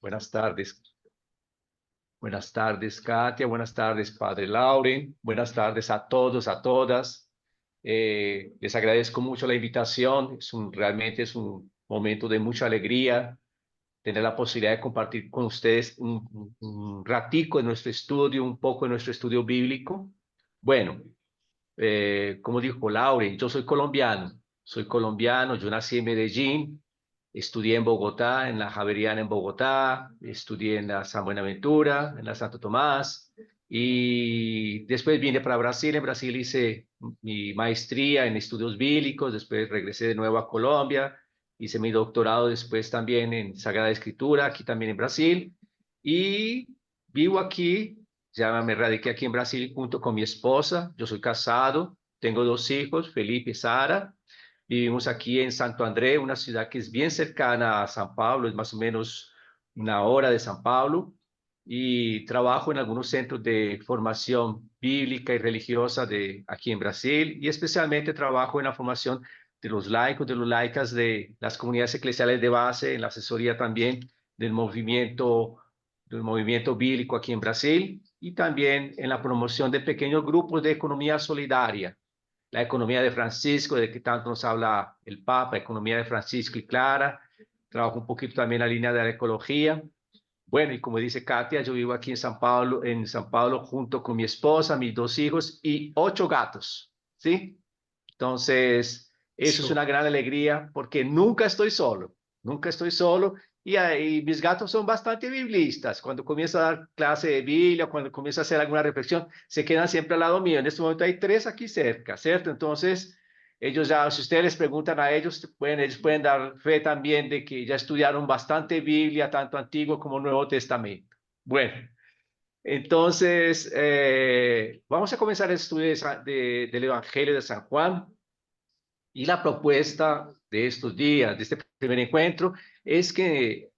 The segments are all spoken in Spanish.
Buenas tardes. Buenas tardes, Katia. Buenas tardes, Padre Lauren. Buenas tardes a todos, a todas. Les agradezco mucho la invitación. Realmente es un momento de mucha alegría tener la posibilidad de compartir con ustedes un ratico de nuestro estudio, un poco de nuestro estudio bíblico. Bueno, como dijo Lauren, yo soy colombiano. Soy colombiano, yo nací en Medellín. Estudié en Bogotá, en la Javeriana en Bogotá, estudié en la San Buenaventura, en la Santo Tomás, y después vine para Brasil. En Brasil hice mi maestría en estudios bíblicos, después regresé de nuevo a Colombia, hice mi doctorado después también en Sagrada Escritura, aquí también en Brasil, y vivo aquí, ya me radiqué aquí en Brasil junto con mi esposa. Yo soy casado, tengo dos hijos, Felipe y Sara. Vivimos aquí en Santo André, una ciudad que es bien cercana a San Pablo, es más o menos una hora de San Pablo, y trabajo en algunos centros de formación bíblica y religiosa de aquí en Brasil, y especialmente trabajo en la formación de los laicos, de los laicas de las comunidades eclesiales de base, en la asesoría también del movimiento bíblico aquí en Brasil, y también en la promoción de pequeños grupos de economía solidaria, la economía de Francisco, de que tanto nos habla el Papa, economía de Francisco y Clara. Trabajo un poquito también la línea de la ecología. Bueno, y como dice Katia, yo vivo aquí en San Pablo junto con mi esposa, mis dos hijos y 8 gatos, ¿sí? Entonces, eso es Eso, una gran alegría porque nunca estoy solo, nunca estoy solo. Y ahí mis gatos son bastante biblistas. Cuando comienzo a dar clase de Biblia, cuando comienzo a hacer alguna reflexión, se quedan siempre al lado mío. En este momento hay 3 aquí cerca, ¿cierto? Entonces, ellos ya, si ustedes les preguntan a ellos, ellos pueden dar fe también de que ya estudiaron bastante Biblia, tanto Antiguo como Nuevo Testamento. Bueno, entonces, vamos a comenzar el estudio del Evangelio de San Juan. Y la propuesta de estos días, de este primer encuentro, es que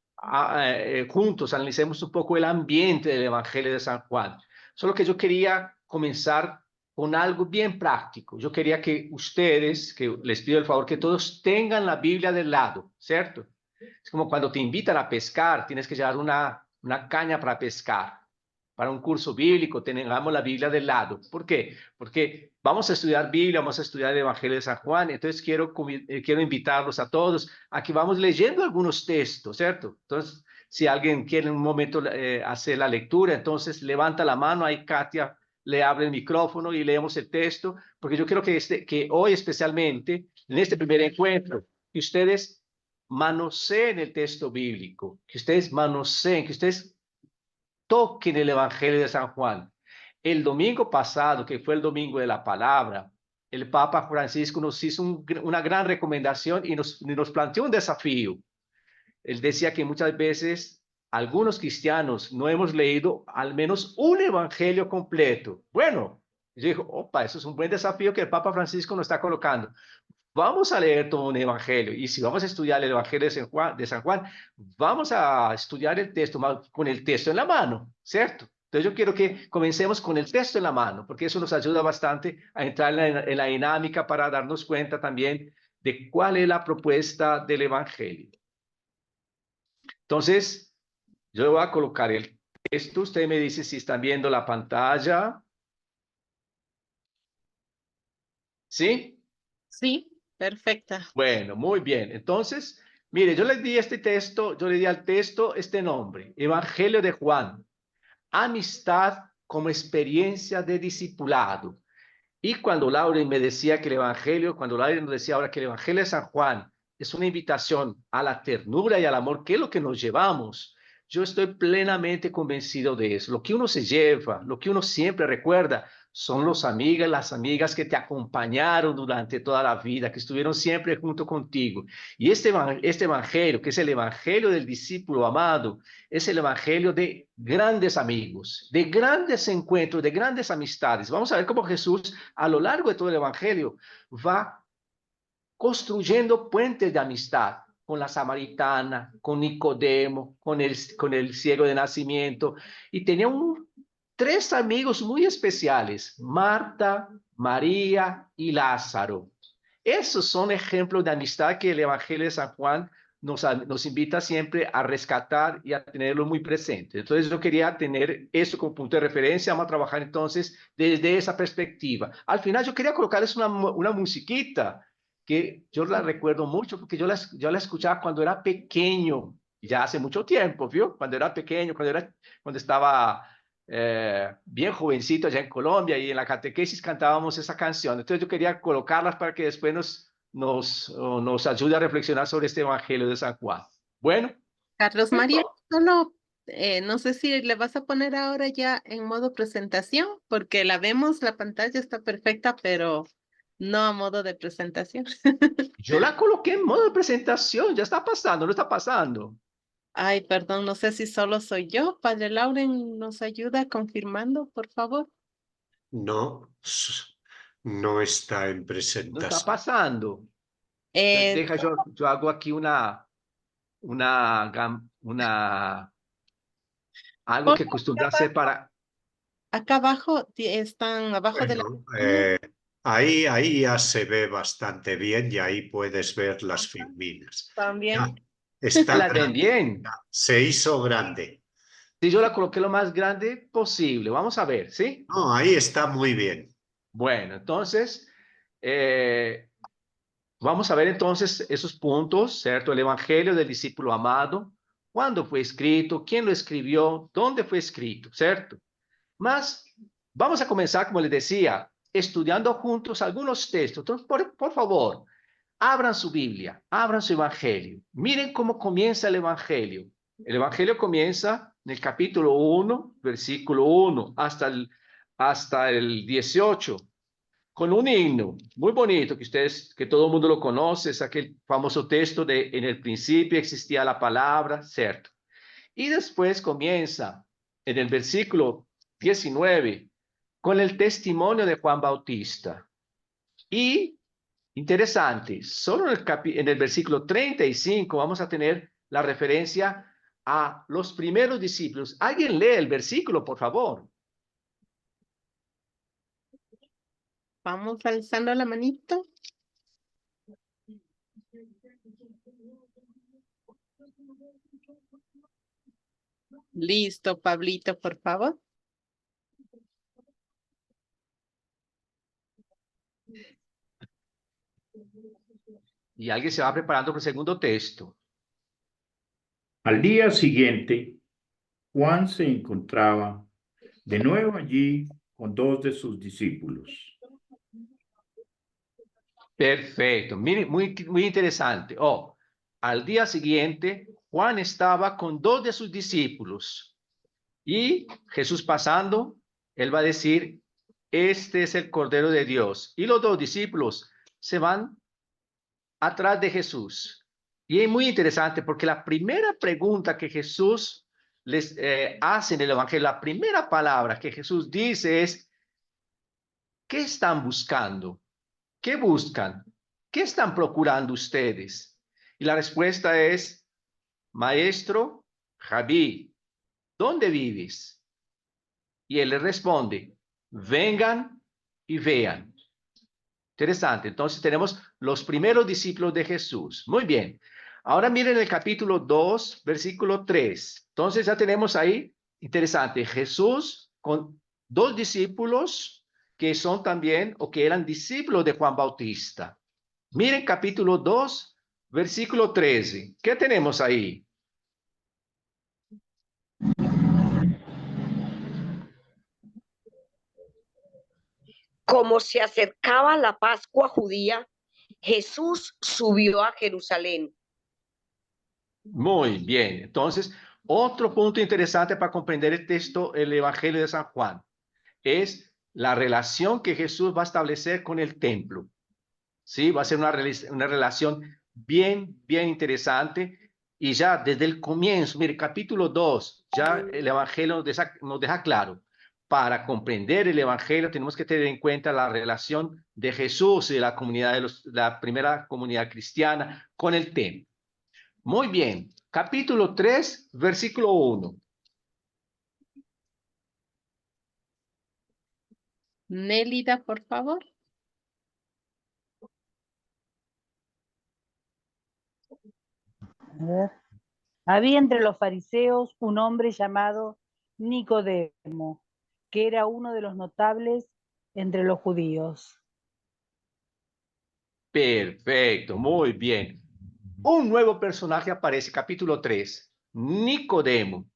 juntos analicemos un poco el ambiente del Evangelio de San Juan. Solo que yo quería comenzar con algo bien práctico. Yo quería que ustedes, que les pido el favor, que todos tengan la Biblia del lado, ¿cierto? Es como cuando te invitan a pescar, tienes que llevar una caña para pescar. Para un curso bíblico, tengamos la Biblia del lado. ¿Por qué? Porque vamos a estudiar Biblia, vamos a estudiar el Evangelio de San Juan. Entonces quiero invitarlos a todos a que vamos leyendo algunos textos, ¿cierto? Entonces, si alguien quiere en un momento hacer la lectura, entonces levanta la mano, ahí Katia le abre el micrófono y leemos el texto, porque yo quiero que hoy especialmente, en este primer encuentro, que ustedes manoseen el texto bíblico, que ustedes manoseen, que ustedes toquen el Evangelio de San Juan. El domingo pasado, que fue el domingo de la palabra, el Papa Francisco nos hizo una gran recomendación y nos planteó un desafío. Él decía que muchas veces algunos cristianos no hemos leído al menos un evangelio completo. Bueno, yo digo, opa, eso es un buen desafío que el Papa Francisco nos está colocando. Vamos a leer todo un evangelio, y si vamos a estudiar el evangelio de San Juan, vamos a estudiar el texto con el texto en la mano, ¿cierto? Entonces yo quiero que comencemos con el texto en la mano, porque eso nos ayuda bastante a entrar en la dinámica para darnos cuenta también de cuál es la propuesta del evangelio. Entonces, yo voy a colocar el texto. Usted me dice si están viendo la pantalla. ¿Sí? sí, perfecta. Bueno, muy bien. Entonces, mire, yo les di este texto, yo le di al texto este nombre: Evangelio de Juan, amistad como experiencia de discipulado. Y cuando Lauren me decía que el Evangelio, cuando Lauren nos decía ahora que el Evangelio de San Juan es una invitación a la ternura y al amor, que es lo que nos llevamos, yo estoy plenamente convencido de eso. Lo que uno se lleva, lo que uno siempre recuerda, son los amigos, las amigas que te acompañaron durante toda la vida, que estuvieron siempre junto contigo. Y este evangelio, que es el evangelio del discípulo amado, es el evangelio de grandes amigos, de grandes encuentros, de grandes amistades. Vamos a ver cómo Jesús, a lo largo de todo el evangelio, va construyendo puentes de amistad con la samaritana, con Nicodemo, con el ciego de nacimiento. Y tenía 3 amigos muy especiales: Marta, María y Lázaro. Esos son ejemplos de amistad que el Evangelio de San Juan nos invita siempre a rescatar y a tenerlo muy presente. Entonces yo quería tener eso como punto de referencia. Vamos a trabajar entonces desde esa perspectiva. Al final yo quería colocarles una musiquita que yo la recuerdo mucho porque yo la escuchaba cuando era pequeño, ya hace mucho tiempo, ¿vio? Cuando era pequeño, cuando estaba bien jovencito allá en Colombia y en la catequesis cantábamos esa canción. Entonces yo quería colocarlas para que después nos ayude a reflexionar sobre este Evangelio de San Juan. Bueno, Carlos María, esto, solo no sé si le vas a poner ahora ya en modo presentación, porque la vemos, la pantalla está perfecta, pero no a modo de presentación. yo la coloqué en modo de presentación, ya está pasando, no está pasando. Ay, perdón, no sé si solo soy yo. Padre Lauren, ¿nos ayuda confirmando, por favor? No, no está en No está presentación. pasando. Eh, Deja, yo hago aquí algo por que acostumbra hacer para... acá abajo están abajo de la Bueno, pestaña ahí ya se ve bastante bien y ahí puedes ver las filminas. también. Ya, está Las ven grande, bien. se hizo grande. Si yo la coloqué lo más grande posible. Vamos a ver, ¿sí? No, ahí está muy bien. Bueno, entonces, eh, vamos a ver entonces esos puntos, ¿cierto? El Evangelio del discípulo amado, cuándo fue escrito, quién lo escribió, dónde fue escrito, ¿cierto? Más, vamos a comenzar, como les decía, estudiando juntos algunos textos. Entonces, por favor, abran su Biblia, abran su Evangelio. Miren cómo comienza el Evangelio. El Evangelio comienza en el capítulo 1, versículo 1, hasta el 18, con un himno muy bonito que todo el mundo lo conoce, es aquel famoso texto de en el principio existía la palabra, ¿cierto? Y después comienza en el versículo 19 con el testimonio de Juan Bautista. Y interesante, solo en el versículo 35 vamos a tener la referencia a los primeros discípulos. ¿Alguien lee el versículo, por favor? Vamos alzando la manito. Listo, Pablito, por favor. Y alguien se va preparando para el segundo texto. Al día siguiente, Juan se encontraba de nuevo allí con dos de sus discípulos. Perfecto, mire, muy interesante. Oh, al día siguiente, Juan estaba con dos de sus discípulos y Jesús pasando, él va a decir, este es el Cordero de Dios. Y los dos discípulos se van atrás de Jesús. Y es muy interesante porque la primera pregunta que Jesús les hace en el Evangelio, la primera palabra que Jesús dice es, ¿qué están buscando? ¿Qué buscan? ¿Qué están procurando ustedes? Y la respuesta es, Maestro, Rabí, ¿dónde vives? Y él le responde, vengan y vean. Interesante. Entonces tenemos los primeros discípulos de Jesús. Muy bien. Ahora miren el capítulo 2, versículo 3. Entonces ya tenemos ahí, interesante, Jesús con dos discípulos que son también o que eran discípulos de Juan Bautista. Miren capítulo 2, versículo 13. ¿Qué tenemos ahí? Como se acercaba la Pascua judía, Jesús subió a Jerusalén. Muy bien. Entonces, otro punto interesante para comprender el texto, el Evangelio de San Juan, es la relación que Jesús va a establecer con el templo. ¿Sí? Va a ser una relación bien interesante. Y ya desde el comienzo, mire, capítulo 2, ya el Evangelio nos deja claro. Para comprender el Evangelio tenemos que tener en cuenta la relación de Jesús y de la comunidad la primera comunidad cristiana con el templo. Muy bien, capítulo 3, versículo 1. Nélida, por favor. A ver. Había entre los fariseos un hombre llamado Nicodemo, que era uno de los notables entre los judíos. Perfecto, muy bien. Un nuevo personaje aparece, capítulo 3, Nicodemo.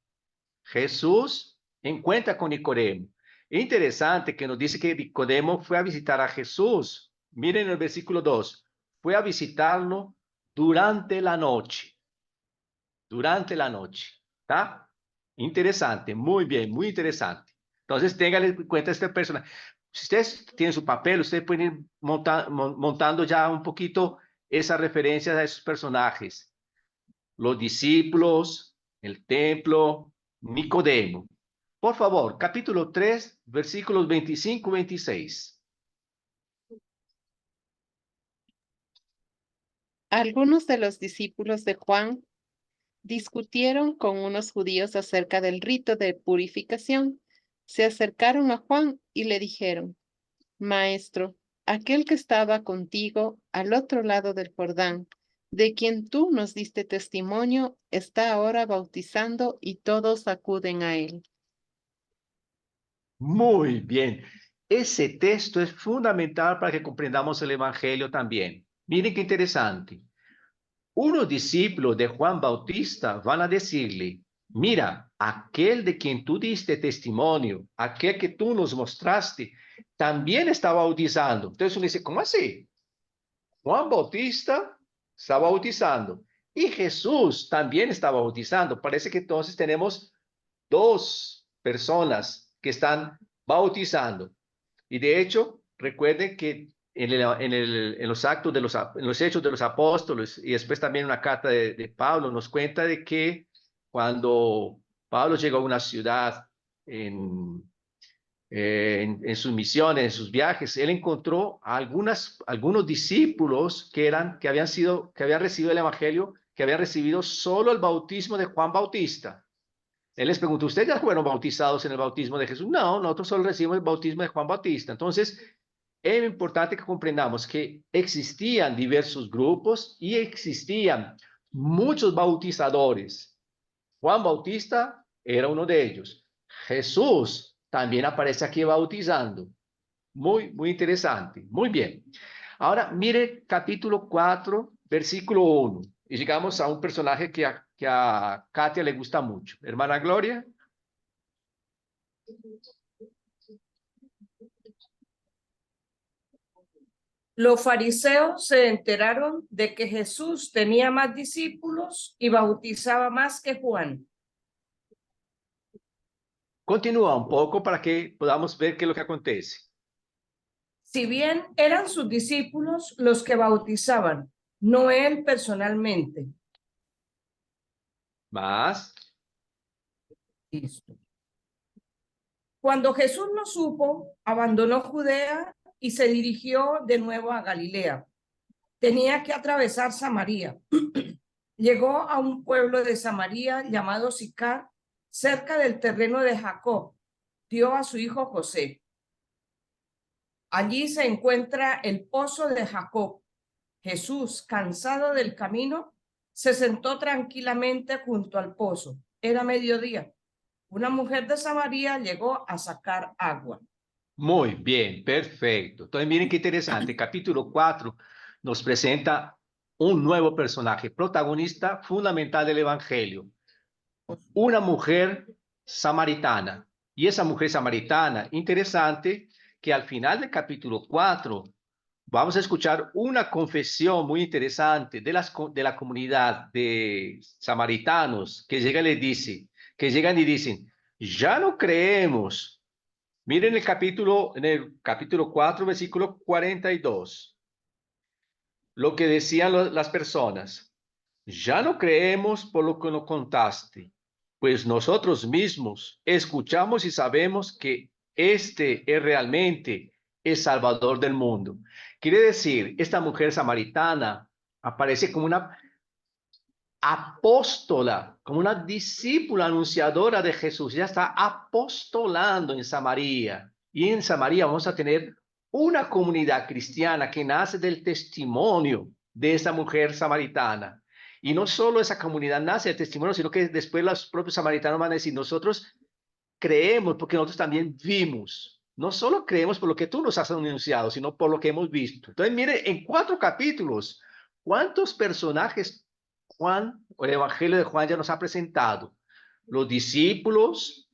Jesús encuentra con Nicodemo. Es interesante que nos dice que Nicodemo fue a visitar a Jesús. Miren el versículo 2. Fue a visitarlo durante la noche. Durante la noche. ¿Está? Interesante, muy bien, muy interesante. Entonces, tengan en cuenta este personaje. Si ustedes tienen su papel, ustedes pueden ir montando ya un poquito esas referencias a esos personajes. Los discípulos, el templo, Nicodemo. Por favor, capítulo 3, versículos 25 y 26. Algunos de los discípulos de Juan discutieron con unos judíos acerca del rito de purificación. Se acercaron a Juan y le dijeron: Maestro, aquel que estaba contigo al otro lado del Jordán, de quien tú nos diste testimonio, está ahora bautizando y todos acuden a él. Muy bien. Ese texto es fundamental para que comprendamos el Evangelio también. Miren qué interesante. Unos discípulos de Juan Bautista van a decirle: mira, aquel de quien tú diste testimonio, aquel que tú nos mostraste, también está bautizando. Entonces uno dice: ¿cómo así? Juan Bautista está bautizando y Jesús también está bautizando. Parece que entonces tenemos dos personas que están bautizando. Y de hecho, recuerden que en los actos de en los hechos de los apóstoles y después también una carta de Pablo nos cuenta de que cuando Pablo llegó a una ciudad en sus misiones, en sus viajes, él encontró a algunos discípulos que habían recibido el evangelio, que habían recibido solo el bautismo de Juan Bautista. Él les preguntó: ¿ustedes ya fueron bautizados en el bautismo de Jesús? No, nosotros solo recibimos el bautismo de Juan Bautista. Entonces, es importante que comprendamos que existían diversos grupos y existían muchos bautizadores. Juan Bautista era uno de ellos. Jesús también aparece aquí bautizando. Muy, muy interesante. Muy bien. Ahora, mire capítulo 4, versículo 1. Y llegamos a un personaje que a Katia le gusta mucho. Hermana Gloria. Los fariseos se enteraron de que Jesús tenía más discípulos y bautizaba más que Juan. Continúa un poco para que podamos ver qué es lo que acontece. Si bien eran sus discípulos los que bautizaban, no él personalmente. Más. Listo. Cuando Jesús lo supo, abandonó Judea y se dirigió de nuevo a Galilea. Tenía que atravesar Samaria. Llegó a un pueblo de Samaria llamado Sicar, cerca del terreno de Jacob. Dio a su hijo José. Allí se encuentra el pozo de Jacob. Jesús, cansado del camino, se sentó tranquilamente junto al pozo. Era mediodía. Una mujer de Samaria llegó a sacar agua. Muy bien, perfecto. Entonces, miren qué interesante. Capítulo 4 nos presenta un nuevo personaje, protagonista fundamental del Evangelio. Una mujer samaritana. Y esa mujer samaritana, interesante, que al final del capítulo 4 vamos a escuchar una confesión muy interesante de la comunidad de samaritanos que llegan y dicen: ya no creemos. Miren en el capítulo 4, versículo 42, lo que decían las personas: ya no creemos por lo que nos contaste, pues nosotros mismos escuchamos y sabemos que este es realmente el Salvador del mundo. Quiere decir, esta mujer samaritana aparece como una apóstola, como una discípula anunciadora de Jesús. Ya está apostolando en Samaria. Y en Samaria vamos a tener una comunidad cristiana que nace del testimonio de esa mujer samaritana. Y no solo esa comunidad nace de testimonio, sino que después los propios samaritanos van a decir, nosotros creemos porque nosotros también vimos. No solo creemos por lo que tú nos has anunciado, sino por lo que hemos visto. Entonces, mire, en 4 capítulos, ¿cuántos personajes Juan, o el Evangelio de Juan ya nos ha presentado? Los discípulos,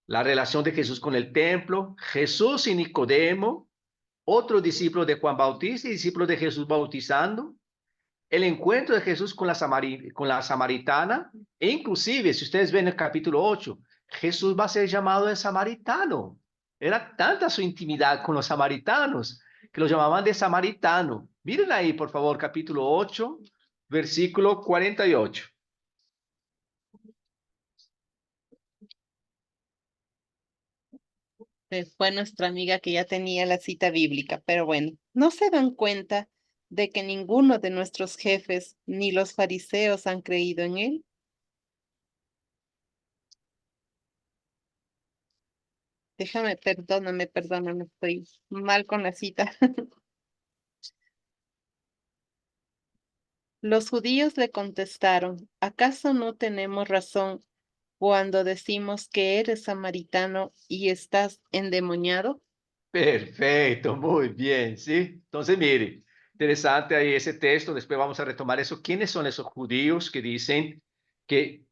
la relación de Jesús con el templo, Jesús y Nicodemo, otros discípulos de Juan Bautista y discípulos de Jesús bautizando, el encuentro de Jesús con la samaritana, e inclusive, si ustedes ven el capítulo 8, Jesús va a ser llamado de samaritano. Era tanta su intimidad con los samaritanos que los llamaban de samaritano. Miren ahí, por favor, capítulo 8, versículo 48. Fue nuestra amiga que ya tenía la cita bíblica, pero bueno, ¿no se dan cuenta de que ninguno de nuestros jefes ni los fariseos han creído en él? Perdóname, estoy mal con la cita. Los judíos le contestaron, ¿acaso no tenemos razón cuando decimos que eres samaritano y estás endemoniado? Perfecto, muy bien, ¿sí? Entonces, mire, interesante ahí ese texto, después vamos a retomar eso. ¿Quiénes son esos judíos que dicen que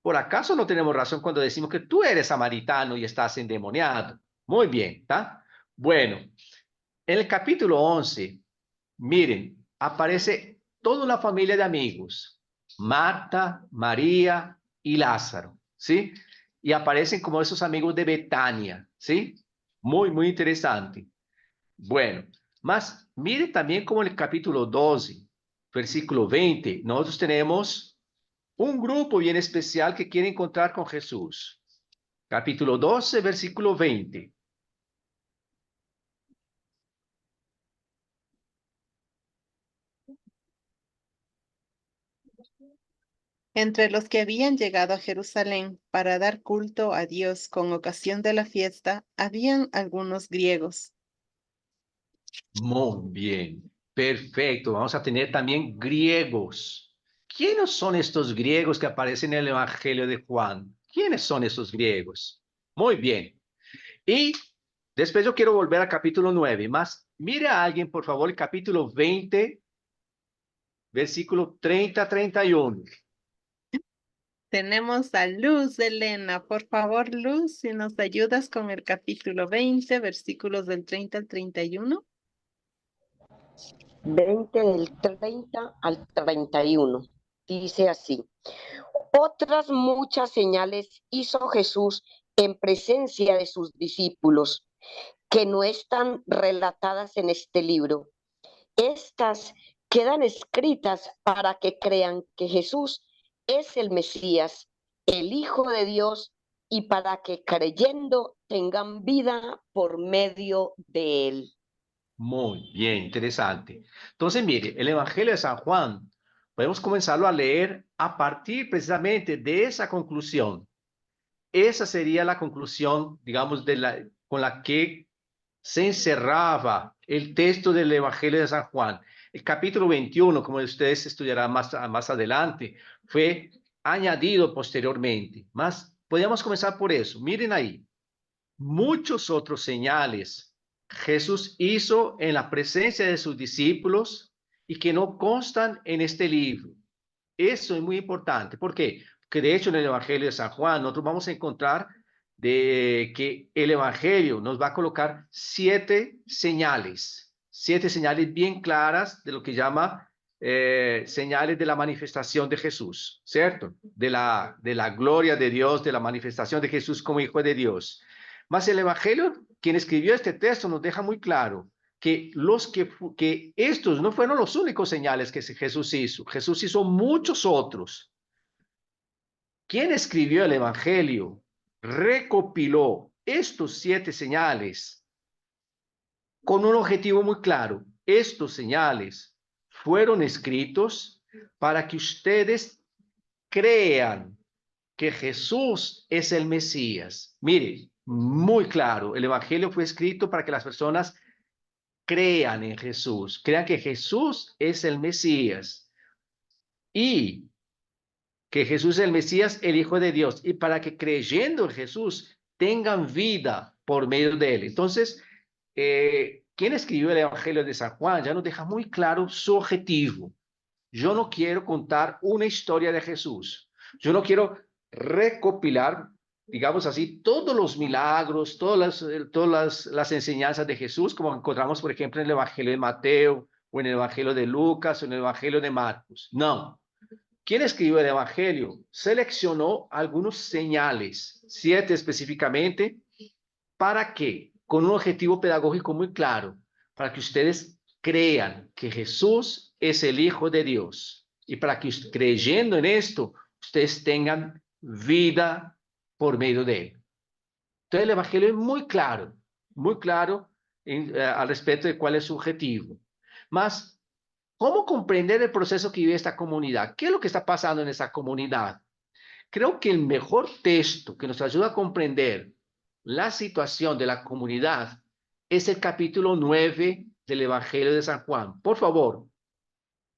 por acaso no tenemos razón cuando decimos que tú eres samaritano y estás endemoniado? Muy bien, ¿está? Bueno, en el capítulo 11, miren, aparece toda una familia de amigos, Marta, María y Lázaro, ¿sí? Y aparecen como esos amigos de Betania, ¿sí? Muy, muy interesante. Bueno, más mire también como en el capítulo 12, versículo 20, nosotros tenemos un grupo bien especial que quiere encontrar con Jesús. Capítulo 12, versículo 20. Entre los que habían llegado a Jerusalén para dar culto a Dios con ocasión de la fiesta, habían algunos griegos. Muy bien, perfecto. Vamos a tener también griegos. ¿Quiénes son estos griegos que aparecen en el Evangelio de Juan? ¿Quiénes son esos griegos? Muy bien. Y después yo quiero volver al capítulo 9. Más, mire a alguien, por favor, el capítulo 20, versículo 30-31. Tenemos a Luz Elena. Por favor, Luz, si nos ayudas con el capítulo 20, versículos del 30 al 31. 20 del 30 al 31. Dice así: otras muchas señales hizo Jesús en presencia de sus discípulos, que no están relatadas en este libro. Estas quedan escritas para que crean que Jesús es el Mesías, el Hijo de Dios, y para que creyendo tengan vida por medio de él. Muy bien, interesante. Entonces, mire, el Evangelio de San Juan, podemos comenzarlo a leer a partir precisamente de esa conclusión. Esa sería la conclusión, digamos, con la que se encerraba el texto del Evangelio de San Juan. El capítulo 21, como ustedes estudiarán más adelante, fue añadido posteriormente. Más, podríamos comenzar por eso. Miren ahí, muchos otros señales Jesús hizo en la presencia de sus discípulos y que no constan en este libro. Eso es muy importante. ¿Por qué? Porque de hecho en el Evangelio de San Juan nosotros vamos a encontrar de que el Evangelio nos va a colocar 7 señales bien claras de lo que llama señales de la manifestación de Jesús, ¿cierto? De la gloria de Dios, de la manifestación de Jesús como Hijo de Dios. Mas el Evangelio, quien escribió este texto, nos deja muy claro que estos no fueron los únicos señales que Jesús hizo. Jesús hizo muchos otros. Quien escribió el Evangelio recopiló estos 7 señales con un objetivo muy claro. Estos señales fueron escritos para que ustedes crean que Jesús es el Mesías. Mire, muy claro, el Evangelio fue escrito para que las personas crean en Jesús, crean que Jesús es el Mesías. y que Jesús es el Mesías, el Hijo de Dios, y para que creyendo en Jesús tengan vida por medio de él. Entonces, quien escribió el Evangelio de San Juan ya nos deja muy claro su objetivo. Yo no quiero contar una historia de Jesús. Yo no quiero recopilar, digamos así, todos los milagros, todas las enseñanzas de Jesús, como encontramos, por ejemplo, en el Evangelio de Mateo, o en el Evangelio de Lucas, o en el Evangelio de Marcos. No. ¿Quién escribió el Evangelio? Seleccionó algunos señales, 7 específicamente, ¿para qué? Con un objetivo pedagógico muy claro, para que ustedes crean que Jesús es el Hijo de Dios y para que creyendo en esto, ustedes tengan vida por medio de él. Entonces el Evangelio es muy claro al respecto de cuál es su objetivo. Mas, ¿cómo comprender el proceso que vive esta comunidad? ¿Qué es lo que está pasando en esta comunidad? Creo que el mejor texto que nos ayuda a comprender la situación de la comunidad es el capítulo 9 del Evangelio de San Juan. Por favor,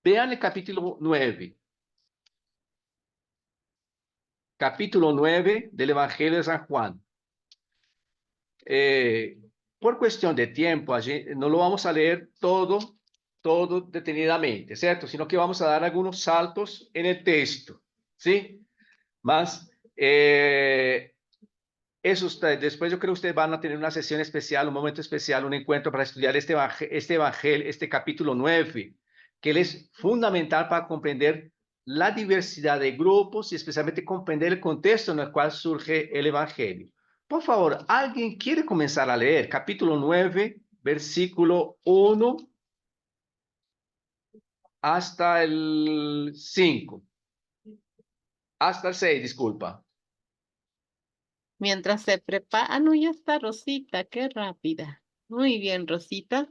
vean el capítulo 9. Capítulo 9 del Evangelio de San Juan. Por cuestión de tiempo, no lo vamos a leer todo detenidamente, ¿cierto? Sino que vamos a dar algunos saltos en el texto, ¿sí? Más, después yo creo que ustedes van a tener una sesión especial, un momento especial, un encuentro para estudiar este evangelio, este capítulo 9, que es fundamental para comprender la diversidad de grupos y especialmente comprender el contexto en el cual surge el evangelio. Por favor, ¿alguien quiere comenzar a leer? Capítulo 9, versículo 1 hasta el 5. Hasta el 6, disculpa. Mientras se prepara, ah, no, ya está Rosita, qué rápida. Muy bien, Rosita.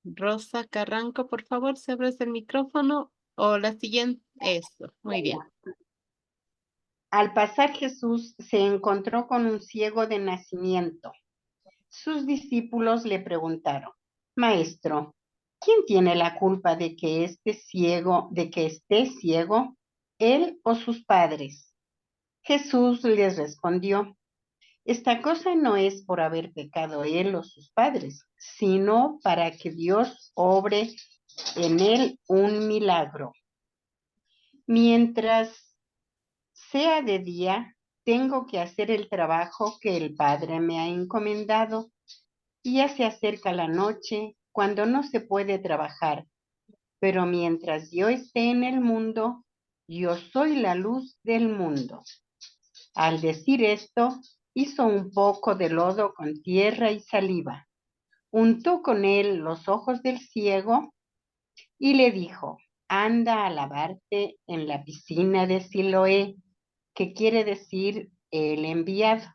Rosa Carranco, por favor, se abre el micrófono o la siguiente. Eso, muy bien. Al pasar Jesús se encontró con un ciego de nacimiento. Sus discípulos le preguntaron, Maestro, ¿quién tiene la culpa de que esté ciego, él o sus padres? Jesús les respondió, esta cosa no es por haber pecado él o sus padres, sino para que Dios obre en él un milagro. Mientras sea de día, tengo que hacer el trabajo que el Padre me ha encomendado, y ya se acerca la noche cuando no se puede trabajar. Pero mientras yo esté en el mundo, yo soy la luz del mundo. Al decir esto, hizo un poco de lodo con tierra y saliva, untó con él los ojos del ciego y le dijo, anda a lavarte en la piscina de Siloé, que quiere decir el enviado.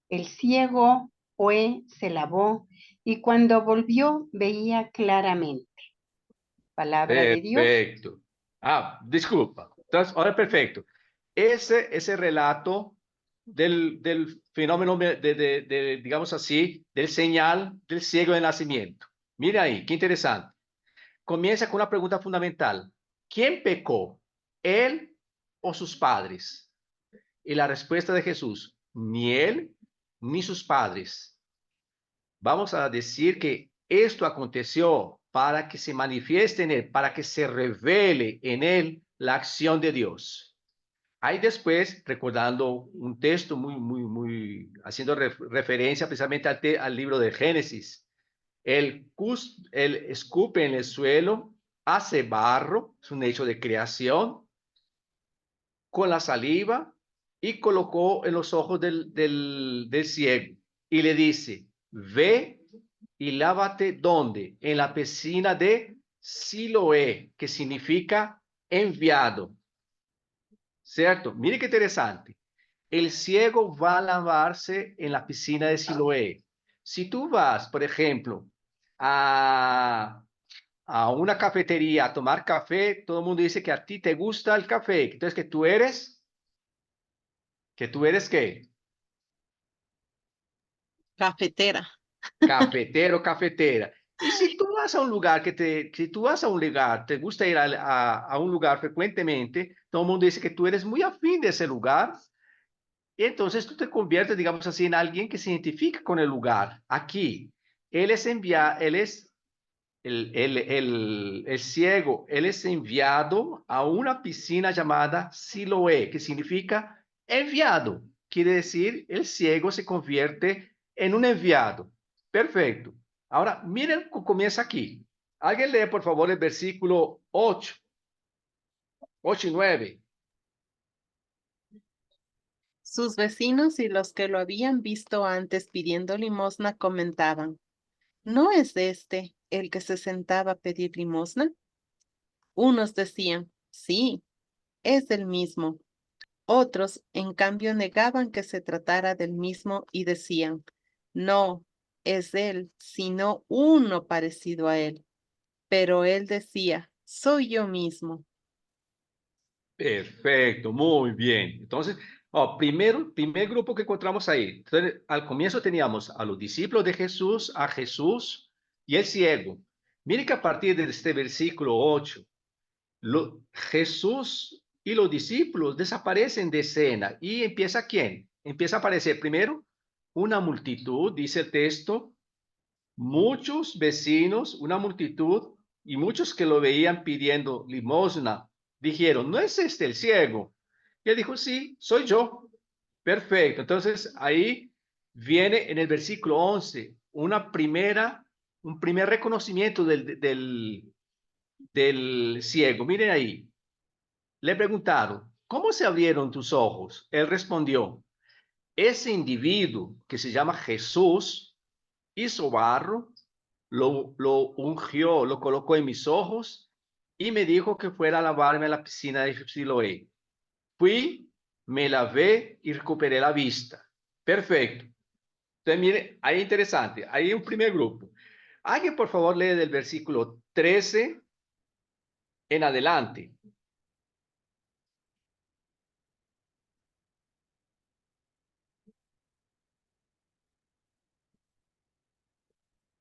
El ciego fue, se lavó y cuando volvió veía claramente. Palabra de Dios. Perfecto. Ah, disculpa. Entonces, ahora perfecto. Ese relato del fenómeno digamos así, del señal del ciego de nacimiento. Mira ahí, qué interesante. Comienza con una pregunta fundamental. ¿Quién pecó? ¿Él o sus padres? Y la respuesta de Jesús, ni él ni sus padres. Vamos a decir que esto aconteció para que se manifieste en él, para que se revele en él la acción de Dios. Ahí después, recordando un texto muy, haciendo referencia precisamente al libro de Génesis, él escupe en el suelo, hace barro, es un hecho de creación, con la saliva y colocó en los ojos del ciego y le dice, ve y lávate ¿dónde? En la piscina de Siloé, que significa enviado. ¿Cierto? Mire qué interesante. El ciego va a lavarse en la piscina de Siloé. Si tú vas, por ejemplo, a una cafetería a tomar café, todo el mundo dice que a ti te gusta el café. Entonces, ¿que tú eres qué? Cafetera. Cafetero, cafetera. Y si tú vas a un lugar si tú vas a un lugar, te gusta ir a un lugar frecuentemente, todo el mundo dice que tú eres muy afín de ese lugar, y entonces tú te conviertes, digamos así, en alguien que se identifica con el lugar. Aquí, él es el ciego, él es enviado a una piscina llamada Siloé, que significa enviado. Quiere decir, el ciego se convierte en un enviado. Perfecto. Ahora, miren cómo comienza aquí. Alguien lee, por favor, el versículo 8 y 9. Sus vecinos y los que lo habían visto antes pidiendo limosna comentaban, ¿no es este el que se sentaba a pedir limosna? Unos decían, sí, es el mismo. Otros, en cambio, negaban que se tratara del mismo y decían, no, es él, sino uno parecido a él. Pero él decía, soy yo mismo. Perfecto, muy bien. Entonces, primer grupo que encontramos ahí. Entonces, al comienzo teníamos a los discípulos de Jesús, a Jesús y el ciego. Miren que a partir de este versículo 8, Jesús y los discípulos desaparecen de escena. ¿Y empieza quién? Empieza a aparecer primero una multitud, dice el texto, muchos vecinos, una multitud y muchos que lo veían pidiendo limosna. Dijeron, ¿no es este el ciego? Y él dijo, sí, soy yo. Perfecto. Entonces ahí viene en el versículo 11 un primer reconocimiento del ciego. Miren ahí. Le preguntaron, ¿cómo se abrieron tus ojos? Él respondió, ese individuo que se llama Jesús hizo barro, lo ungió, lo colocó en mis ojos y me dijo que fuera a lavarme a la piscina de Siloé. Fui, me lavé y recuperé la vista. Perfecto. Entonces, mire, ahí interesante. Ahí un primer grupo. Alguien, por favor, lee del versículo 13 en adelante.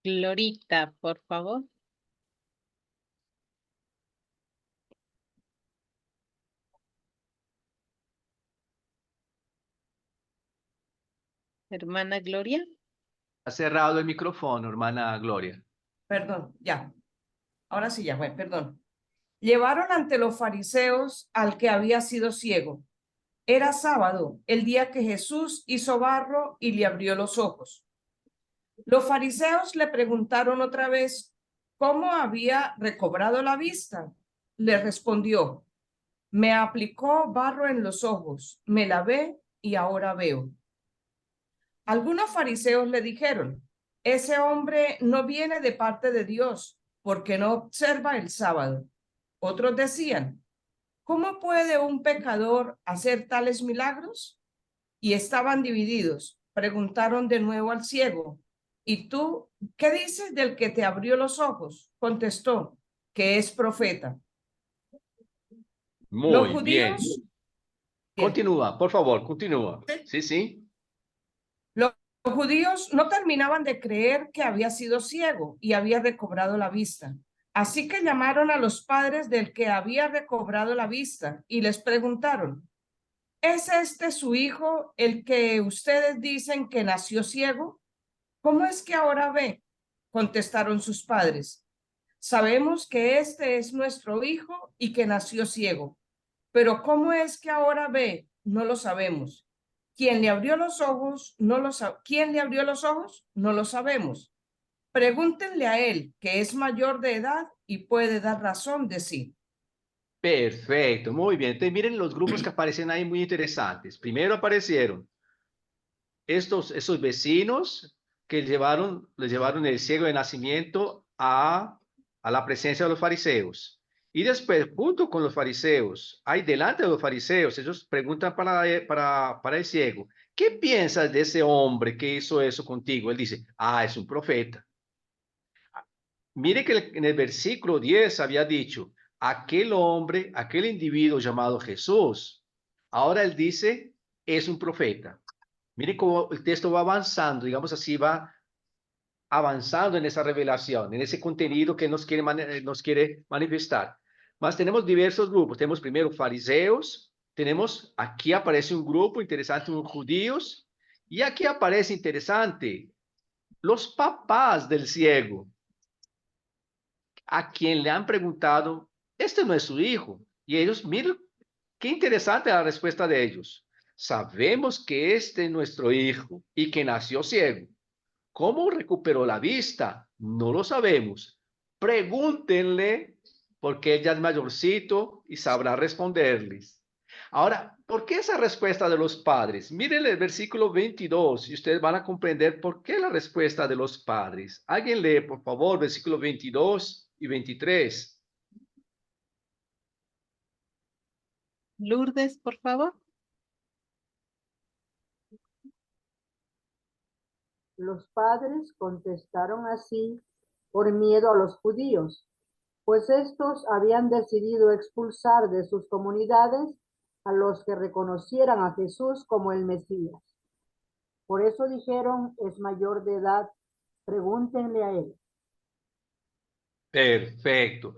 Glorita, por favor. Hermana Gloria. Ha cerrado el micrófono, hermana Gloria. Perdón, ya. Ahora sí, ya, bueno, perdón. Llevaron ante los fariseos al que había sido ciego. Era sábado, el día que Jesús hizo barro y le abrió los ojos. Los fariseos le preguntaron otra vez cómo había recobrado la vista. Le respondió, me aplicó barro en los ojos, me lavé y ahora veo. Algunos fariseos le dijeron, ese hombre no viene de parte de Dios porque no observa el sábado. Otros decían, ¿cómo puede un pecador hacer tales milagros? Y estaban divididos. Preguntaron de nuevo al ciego, ¿y tú qué dices del que te abrió los ojos? Contestó, que es profeta. Los Muy bien. judíos... Continúa, por favor, continúa. Sí, sí. Los judíos no terminaban de creer que había sido ciego y había recobrado la vista. Así que llamaron a los padres del que había recobrado la vista y les preguntaron, ¿es este su hijo el que ustedes dicen que nació ciego? ¿Cómo es que ahora ve? Contestaron sus padres. Sabemos que este es nuestro hijo y que nació ciego, pero ¿cómo es que ahora ve? No lo sabemos. ¿Quién le abrió los ojos? ¿Quién le abrió los ojos? No lo sabemos. Pregúntenle a él, que es mayor de edad y puede dar razón de sí. Perfecto, muy bien. Entonces, miren los grupos que aparecen ahí muy interesantes. Primero aparecieron esos vecinos que les llevaron el ciego de nacimiento a la presencia de los fariseos. Y después, junto con los fariseos, ahí delante de los fariseos, ellos preguntan para el ciego, ¿qué piensas de ese hombre que hizo eso contigo? Él dice, es un profeta. Mire que en el versículo 10 había dicho, aquel hombre, aquel individuo llamado Jesús, ahora él dice, es un profeta. Mire cómo el texto va avanzando, digamos así, va avanzando en esa revelación, en ese contenido que nos quiere manifestar. Mas tenemos diversos grupos. Tenemos primero fariseos, tenemos, aquí aparece un grupo interesante, unos judíos, y aquí aparece interesante, los papás del ciego, a quien le han preguntado, este no es su hijo. Y ellos, miren, qué interesante la respuesta de ellos. Sabemos que este es nuestro hijo y que nació ciego. ¿Cómo recuperó la vista? No lo sabemos. Pregúntenle, porque ella es mayorcito y sabrá responderles. Ahora, ¿por qué esa respuesta de los padres? Miren el versículo 22 y ustedes van a comprender por qué la respuesta de los padres. Alguien lee, por favor, versículos 22 y 23. Lourdes, por favor. Los padres contestaron así por miedo a los judíos, pues estos habían decidido expulsar de sus comunidades a los que reconocieran a Jesús como el Mesías. Por eso dijeron, es mayor de edad, pregúntenle a él. Perfecto.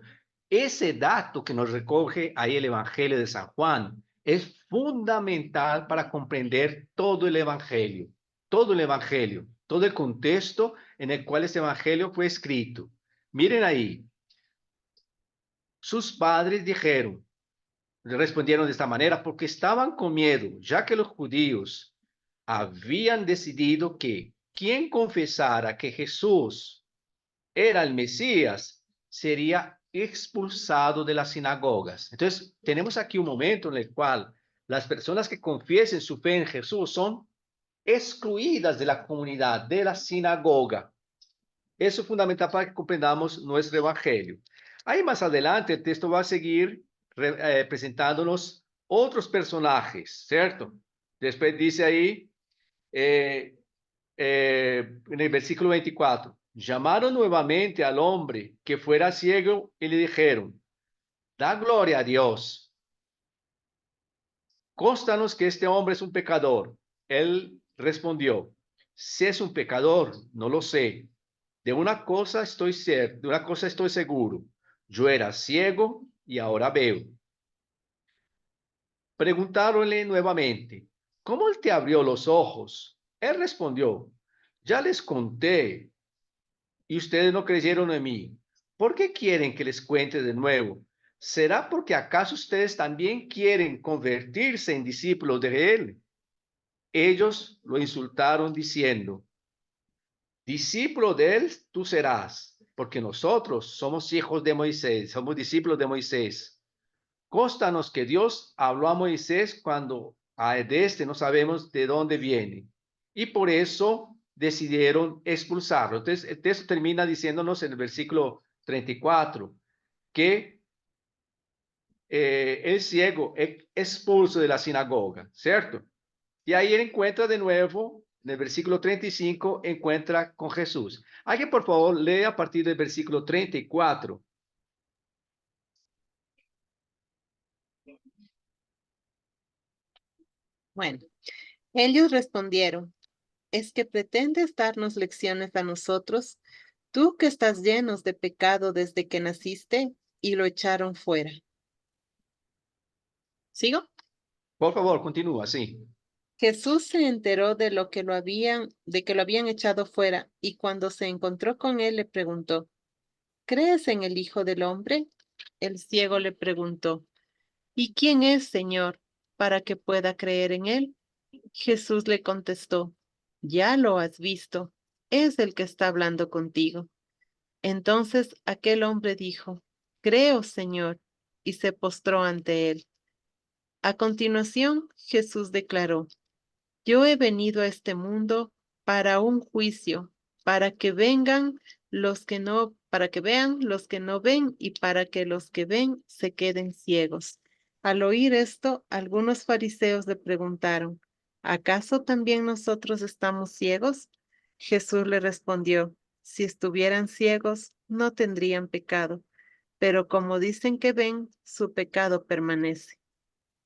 Ese dato que nos recoge ahí el Evangelio de San Juan es fundamental para comprender todo el Evangelio, todo el contexto en el cual este Evangelio fue escrito. Miren ahí, sus padres respondieron de esta manera porque estaban con miedo, ya que los judíos habían decidido que quien confesara que Jesús era el Mesías sería expulsado de las sinagogas. Entonces, tenemos aquí un momento en el cual las personas que confiesen su fe en Jesús son excluidas de la comunidad, de la sinagoga. Eso es fundamental para que comprendamos nuestro evangelio. Ahí más adelante el texto va a seguir presentándonos otros personajes, ¿cierto? Después dice ahí, en el versículo 24, llamaron nuevamente al hombre que fuera ciego y le dijeron, da gloria a Dios. Constanos que este hombre es un pecador. Él respondió, si es un pecador, no lo sé. De una cosa estoy seguro. Yo era ciego y ahora veo. Preguntaronle nuevamente, ¿cómo él te abrió los ojos? Él respondió, ya les conté y ustedes no creyeron en mí. ¿Por qué quieren que les cuente de nuevo? ¿Será porque acaso ustedes también quieren convertirse en discípulos de él? Ellos lo insultaron diciendo, discípulo de él tú serás, porque nosotros somos hijos de Moisés, somos discípulos de Moisés. Constanos que Dios habló a Moisés cuando de este no sabemos de dónde viene. Y por eso decidieron expulsarlo. Entonces, el texto termina diciéndonos en el versículo 34 que el ciego es expulso de la sinagoga, ¿cierto? Y ahí él encuentra de nuevo, en el versículo 35, encuentra con Jesús. Alguien, por favor, lee a partir del versículo 34. Bueno, ellos respondieron, ¿es que pretendes darnos lecciones a nosotros? Tú que estás llenos de pecado desde que naciste, y lo echaron fuera. ¿Sigo? Por favor, continúa, sí. Jesús se enteró de que lo habían echado fuera, y cuando se encontró con él le preguntó, ¿crees en el Hijo del Hombre? El ciego le preguntó, ¿y quién es, Señor, para que pueda creer en él? Jesús le contestó, ya lo has visto, es el que está hablando contigo. Entonces aquel hombre dijo, creo, Señor, y se postró ante él. A continuación, Jesús declaró, yo he venido a este mundo para un juicio, para que vean los que no ven y para que los que ven se queden ciegos. Al oír esto, algunos fariseos le preguntaron, ¿acaso también nosotros estamos ciegos? Jesús le respondió, si estuvieran ciegos, no tendrían pecado, pero como dicen que ven, su pecado permanece.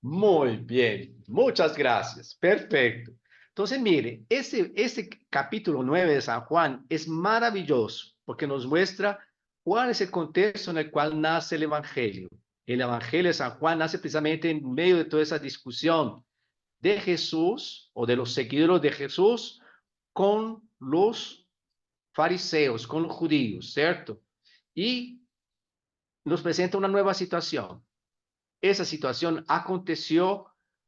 Muy bien, muchas gracias. Perfecto. Entonces, mire, ese capítulo 9 de San Juan es maravilloso porque nos muestra cuál es el contexto en el cual nace el Evangelio. El Evangelio de San Juan nace precisamente en medio de toda esa discusión de Jesús o de los seguidores de Jesús con los fariseos, con los judíos, ¿cierto? Y nos presenta una nueva situación. Esa situación aconteció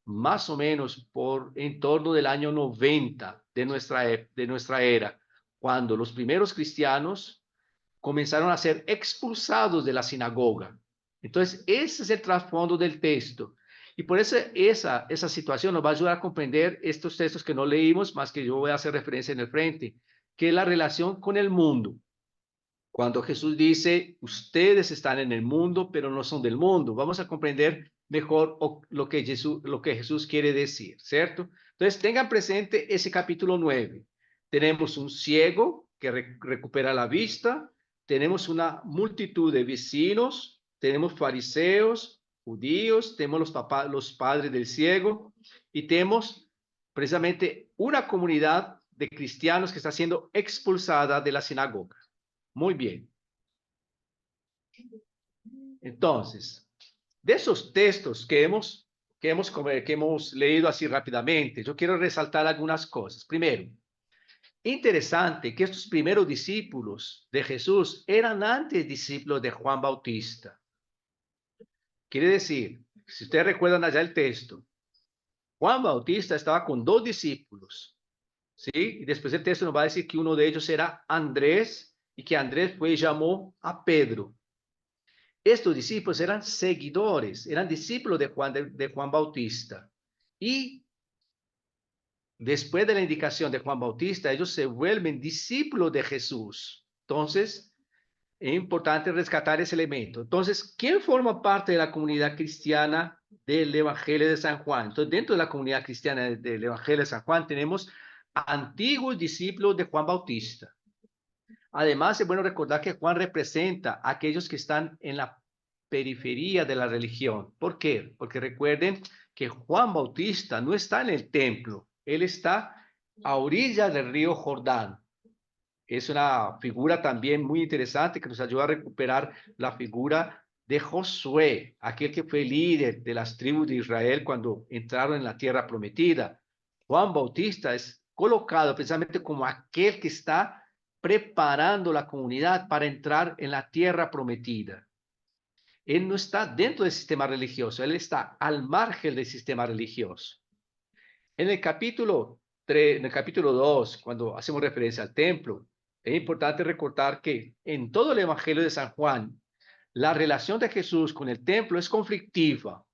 más o menos por en torno del año 90 de nuestra era, cuando los primeros cristianos comenzaron a ser expulsados de la sinagoga. Entonces, ese es el trasfondo del texto. Y por eso esa situación nos va a ayudar a comprender estos textos que no leímos, más que yo voy a hacer referencia en el frente, que es la relación con el mundo. Cuando Jesús dice, ustedes están en el mundo, pero no son del mundo, vamos a comprender mejor lo que Jesús quiere decir, ¿cierto? Entonces, tengan presente ese capítulo 9. Tenemos un ciego que recupera la vista, tenemos una multitud de vecinos, tenemos fariseos, judíos, tenemos los padres del ciego y tenemos precisamente una comunidad de cristianos que está siendo expulsada de la sinagoga. Muy bien. Entonces, de esos textos que hemos leído así rápidamente, yo quiero resaltar algunas cosas. Primero, interesante que estos primeros discípulos de Jesús eran antes discípulos de Juan Bautista. Quiere decir, si ustedes recuerdan allá el texto, Juan Bautista estaba con 2 discípulos, ¿sí? Y después el texto nos va a decir que uno de ellos era Andrés y que Andrés fue y llamó a Pedro. Estos discípulos eran seguidores, eran discípulos de Juan Bautista. Y después de la indicación de Juan Bautista, ellos se vuelven discípulos de Jesús. Entonces, es importante rescatar ese elemento. Entonces, ¿quién forma parte de la comunidad cristiana del Evangelio de San Juan? Entonces, dentro de la comunidad cristiana del Evangelio de San Juan tenemos antiguos discípulos de Juan Bautista. Además, es bueno recordar que Juan representa a aquellos que están en la periferia de la religión. ¿Por qué? Porque recuerden que Juan Bautista no está en el templo, él está a orillas del río Jordán. Es una figura también muy interesante que nos ayuda a recuperar la figura de Josué, aquel que fue líder de las tribus de Israel cuando entraron en la tierra prometida. Juan Bautista es colocado precisamente como aquel que está preparando la comunidad para entrar en la tierra prometida. Él no está dentro del sistema religioso, él está al margen del sistema religioso. En el capítulo 3, en el capítulo 2, cuando hacemos referencia al templo, es importante recordar que en todo el Evangelio de San Juan, la relación de Jesús con el templo es conflictiva.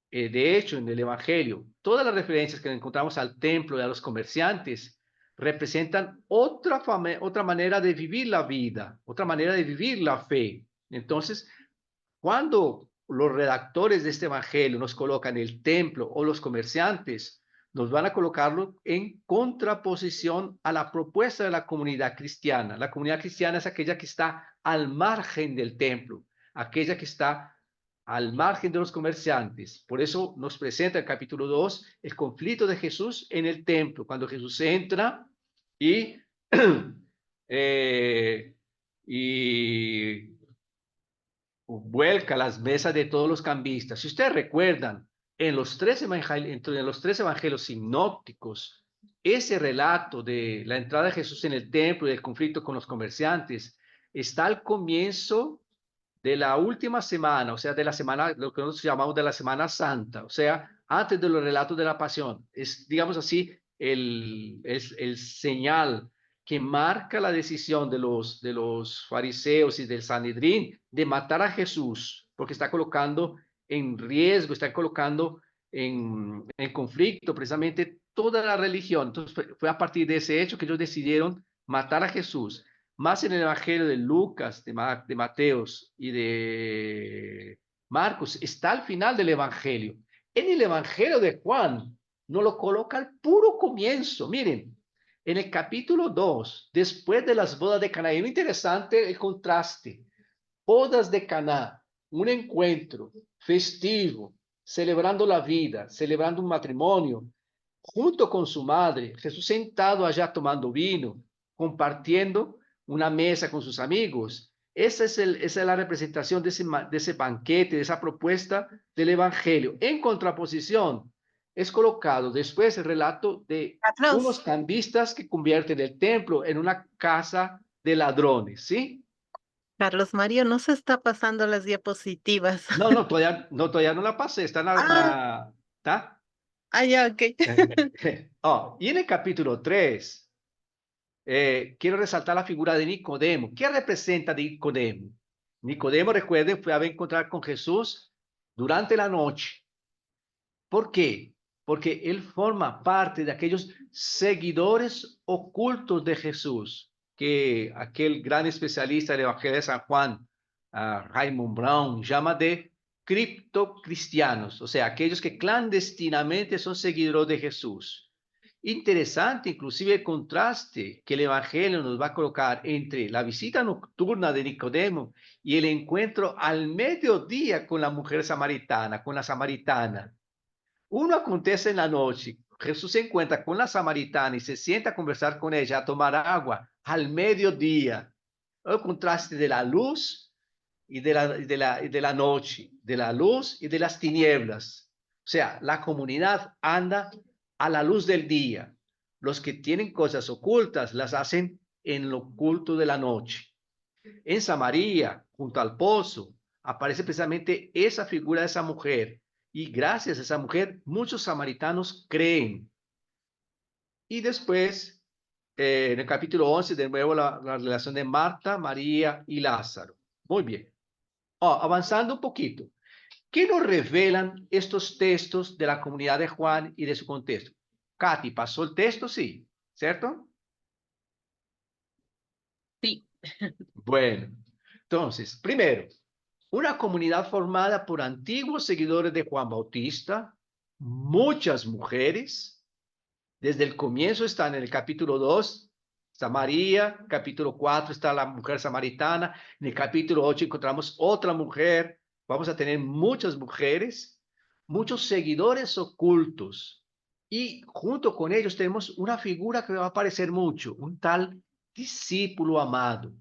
De hecho, en el Evangelio, todas las referencias que encontramos al templo y a los comerciantes representan otra manera de vivir la vida, otra manera de vivir la fe. Entonces, cuando los redactores de este Evangelio nos colocan el templo o los comerciantes, nos van a colocarlo en contraposición a la propuesta de la comunidad cristiana. La comunidad cristiana es aquella que está al margen del templo, aquella que está al margen de los comerciantes. Por eso nos presenta el capítulo 2 el conflicto de Jesús en el templo, cuando Jesús entra y vuelca las mesas de todos los cambistas. Si ustedes recuerdan, en los tres evangelios sinópticos, ese relato de la entrada de Jesús en el templo y el conflicto con los comerciantes está al comienzo de la última semana, o sea, de la semana, lo que nosotros llamamos de la Semana Santa, o sea, antes de los relatos de la pasión. Es, digamos así, el señal que marca la decisión de los fariseos y del Sanedrín de matar a Jesús, porque está colocando en riesgo, está colocando en conflicto precisamente toda la religión. Entonces fue a partir de ese hecho que ellos decidieron matar a Jesús. Más en el Evangelio de Lucas, de Mateos y de Marcos, está al final del Evangelio. En el Evangelio de Juan nos lo coloca al puro comienzo. Miren, en el capítulo 2, después de las bodas de Caná, es muy interesante el contraste. Bodas de Caná, un encuentro festivo, celebrando la vida, celebrando un matrimonio. junto con su madre, Jesús sentado allá tomando vino, compartiendo una mesa con sus amigos. Esa es la representación de ese banquete, de esa propuesta del Evangelio. En contraposición, es colocado después el relato de unos cambistas que convierten el templo en una casa de ladrones, ¿sí? Carlos Mario, no se está pasando las diapositivas. No, todavía no la pasé, está en la... ¿está? Ah, ya, ok. Y en el capítulo 3, quiero resaltar la figura de Nicodemo. ¿Qué representa Nicodemo? Nicodemo, recuerden, fue a encontrar con Jesús durante la noche. ¿Por qué? Porque él forma parte de aquellos seguidores ocultos de Jesús, que aquel gran especialista del Evangelio de San Juan, Raymond Brown, llama de criptocristianos, o sea, aquellos que clandestinamente son seguidores de Jesús. Interesante, inclusive, el contraste que el Evangelio nos va a colocar entre la visita nocturna de Nicodemo y el encuentro al mediodía con la mujer samaritana, con la samaritana. Uno acontece en la noche, Jesús se encuentra con la samaritana y se sienta a conversar con ella, a tomar agua al mediodía. El contraste de la luz y de la noche, de la luz y de las tinieblas. O sea, la comunidad anda a la luz del día. Los que tienen cosas ocultas las hacen en lo oculto de la noche. En Samaria, junto al pozo, aparece precisamente esa figura de esa mujer. Y gracias a esa mujer, muchos samaritanos creen. Y después, en el capítulo 11, de nuevo la relación de Marta, María y Lázaro. Muy bien. Avanzando un poquito. ¿Qué nos revelan estos textos de la comunidad de Juan y de su contexto? Katy, ¿pasó el texto? Sí, ¿cierto? Sí. Bueno, entonces, primero, una comunidad formada por antiguos seguidores de Juan Bautista, muchas mujeres. Desde el comienzo están en el capítulo 2, está María, capítulo 4 está la mujer samaritana, en el capítulo 8 encontramos otra mujer. Vamos a tener muchas mujeres, muchos seguidores ocultos. Y junto con ellos tenemos una figura que va a aparecer mucho, un tal discípulo amado.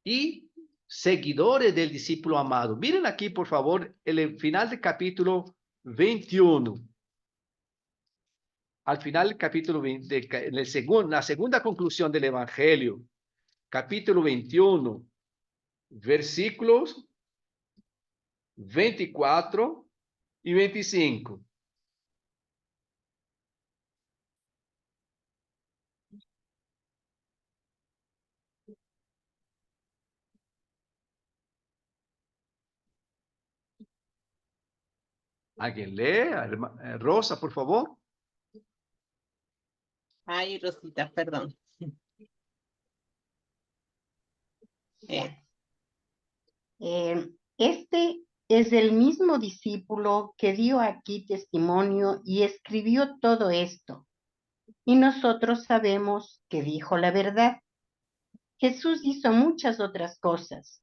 Y seguidores del discípulo amado. Miren aquí, por favor, el final del capítulo 21. Al final del capítulo 20, la segunda conclusión del Evangelio, capítulo 21, versículos 24 y 25. ¿Alguien lee? Rosa, por favor. Ay, Rosita, perdón. Este es el mismo discípulo que dio aquí testimonio y escribió todo esto. Y nosotros sabemos que dijo la verdad. Jesús hizo muchas otras cosas.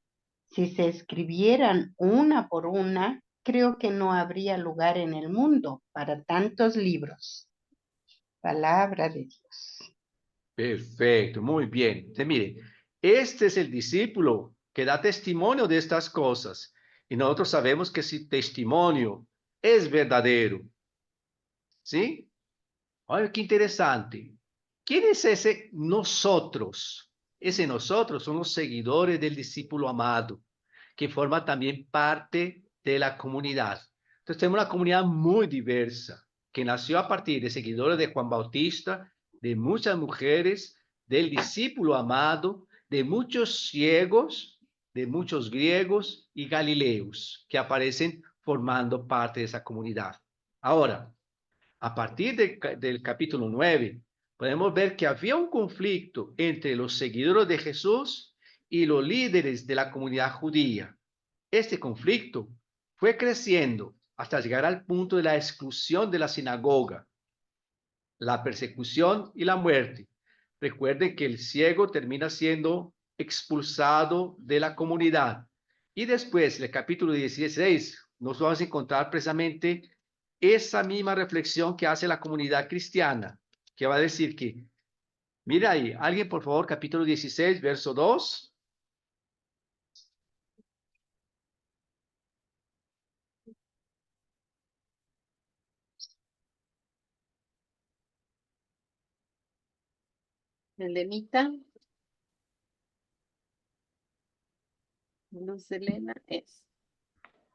Si se escribieran una por una, creo que no habría lugar en el mundo para tantos libros. Palabra de Dios. Perfecto, muy bien. Entonces, mire, este es el discípulo que da testimonio de estas cosas. Y nosotros sabemos que ese testimonio es verdadero. ¿Sí? Oye, qué interesante. ¿Quién es ese nosotros? Ese nosotros son los seguidores del discípulo amado, que forma también parte de la comunidad. Entonces tenemos una comunidad muy diversa, que nació a partir de seguidores de Juan Bautista, de muchas mujeres, del discípulo amado, de muchos ciegos, de muchos griegos y galileos, que aparecen formando parte de esa comunidad. Ahora, a partir del capítulo 9, podemos ver que había un conflicto entre los seguidores de Jesús y los líderes de la comunidad judía. Este conflicto fue creciendo hasta llegar al punto de la exclusión de la sinagoga, la persecución y la muerte. Recuerden que el ciego termina siendo expulsado de la comunidad. Y después, en el capítulo 16, nos vamos a encontrar precisamente esa misma reflexión que hace la comunidad cristiana, que va a decir que, mira ahí, alguien por favor, capítulo 16, verso 2. Elenita. Luz Elena es.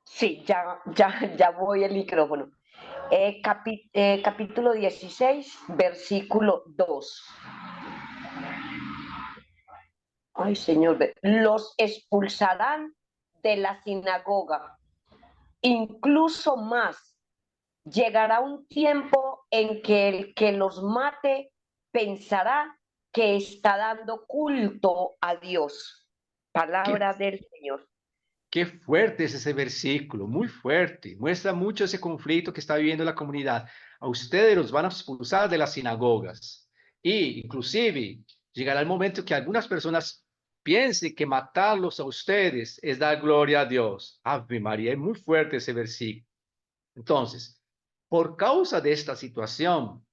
Sí, ya voy el micrófono. Capítulo 16, versículo 2. Ay, Señor, los expulsarán de la sinagoga, incluso más. Llegará un tiempo en que el que los mate pensará que está dando culto a Dios. Palabra del Señor. Qué fuerte es ese versículo, muy fuerte. Muestra mucho ese conflicto que está viviendo la comunidad. A ustedes los van a expulsar de las sinagogas. Y inclusive llegará el momento que algunas personas piensen que matarlos a ustedes es dar gloria a Dios. Ave María, es muy fuerte ese versículo. Entonces, por causa de esta situación,